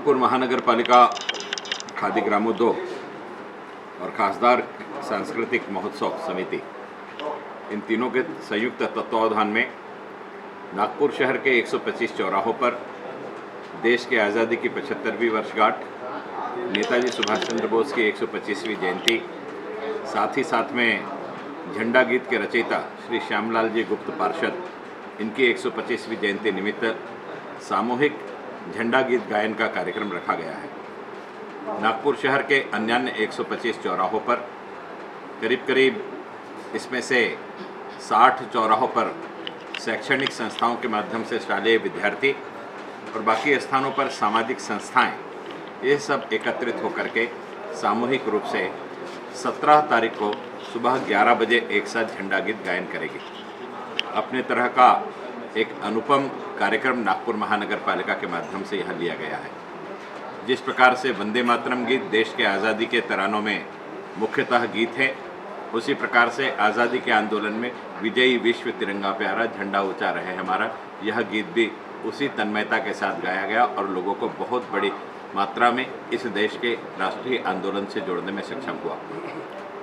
नागपुर महानगर पालिका खादी ग्रामोद्योग और खासदार सांस्कृतिक महोत्सव समिति, इन तीनों के संयुक्त तत्वावधान में नागपुर शहर के 125 चौराहों पर देश के आज़ादी की 75वीं वर्षगांठ, नेताजी सुभाष चंद्र बोस की 125वीं जयंती, साथ ही साथ में झंडा गीत के रचयिता श्री श्यामलाल जी गुप्त पार्षद, इनकी 125वीं जयंती निमित्त सामूहिक झंडा गीत गायन का कार्यक्रम रखा गया है। नागपुर शहर के अन्य 125 चौराहों पर करीब इसमें से 60 चौराहों पर शैक्षणिक संस्थाओं के माध्यम से शालेय विद्यार्थी और बाकी स्थानों पर सामाजिक संस्थाएं, ये सब एकत्रित होकर के सामूहिक रूप से 17 तारीख को सुबह 11 बजे एक साथ झंडा गीत गायन करेगी। अपने तरह का एक अनुपम कार्यक्रम नागपुर महानगर पालिका के माध्यम से यहाँ लिया गया है। जिस प्रकार से वंदे मातरम गीत देश के आज़ादी के तरानों में मुख्यतः गीत है, उसी प्रकार से आज़ादी के आंदोलन में विजयी विश्व तिरंगा प्यारा झंडा ऊंचा रहे हमारा, यह गीत भी उसी तन्मयता के साथ गाया गया और लोगों को बहुत बड़ी मात्रा में इस देश के राष्ट्रीय आंदोलन से जोड़ने में सक्षम हुआ।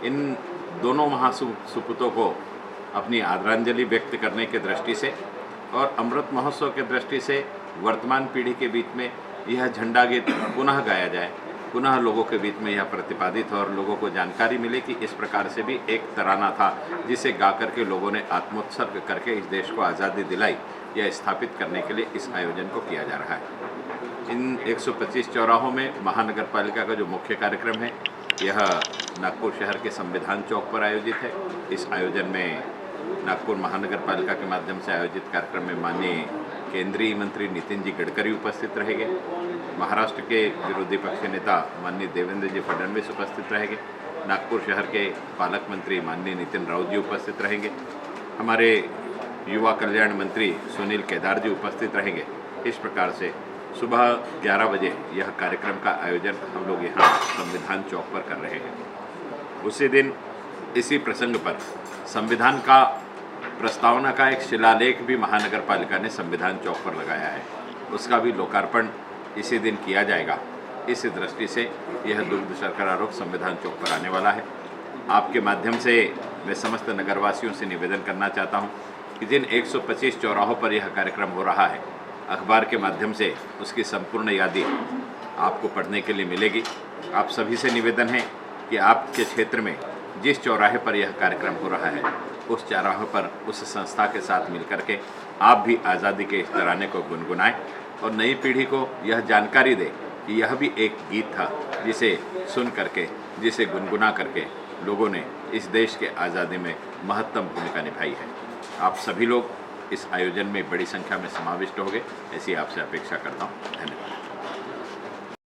इन दोनों महासुपूतों को अपनी आदरांजलि व्यक्त करने के दृष्टि से और अमृत महोत्सव के दृष्टि से वर्तमान पीढ़ी के बीच में यह झंडा गीत पुनः गाया जाए, पुनः लोगों के बीच में यह प्रतिपादित हो और लोगों को जानकारी मिले कि इस प्रकार से भी एक तराना था जिसे गा करके लोगों ने आत्मोत्सर्ग करके इस देश को आज़ादी दिलाई, यह स्थापित करने के लिए इस आयोजन को किया जा रहा है। इन 125 चौराहों में महानगर पालिका का जो मुख्य कार्यक्रम है, यह नागपुर शहर के संविधान चौक पर आयोजित है। इस आयोजन में नागपुर महानगर पालिका के माध्यम से आयोजित कार्यक्रम में माननीय केंद्रीय मंत्री नितिन जी गडकरी उपस्थित रहेंगे, महाराष्ट्र के विरोधी पक्ष नेता माननीय देवेंद्र जी फडणवीस उपस्थित रहेंगे, नागपुर शहर के पालक मंत्री माननीय नितिन राउत जी उपस्थित रहेंगे, हमारे युवा कल्याण मंत्री सुनील केदार जी उपस्थित रहेंगे। इस प्रकार से सुबह 11 बजे यह कार्यक्रम का आयोजन हम लोग यहाँ संविधान चौक पर कर रहे हैं। उसी दिन इसी प्रसंग पर संविधान का प्रस्तावना का एक शिलालेख भी महानगर पालिका ने संविधान चौक पर लगाया है, उसका भी लोकार्पण इसी दिन किया जाएगा। इस दृष्टि से यह दुग्ध शर्करा रोग संविधान चौक पर आने वाला है। आपके माध्यम से मैं समस्त नगरवासियों से निवेदन करना चाहता हूं कि जिन 125 चौराहों पर यह कार्यक्रम हो रहा है, अखबार के माध्यम से उसकी संपूर्ण यादी आपको पढ़ने के लिए मिलेगी। आप सभी से निवेदन है कि आपके क्षेत्र में जिस चौराहे पर यह कार्यक्रम हो रहा है, उस चौराहे पर उस संस्था के साथ मिलकर के आप भी आज़ादी के इस तराने को गुनगुनाएं और नई पीढ़ी को यह जानकारी दें कि यह भी एक गीत था जिसे सुन करके, जिसे गुनगुना करके लोगों ने इस देश के आज़ादी में महत्तम भूमिका निभाई है। आप सभी लोग इस आयोजन में बड़ी संख्या में समाविष्ट होंगे, ऐसी आपसे अपेक्षा करता हूँ। धन्यवाद।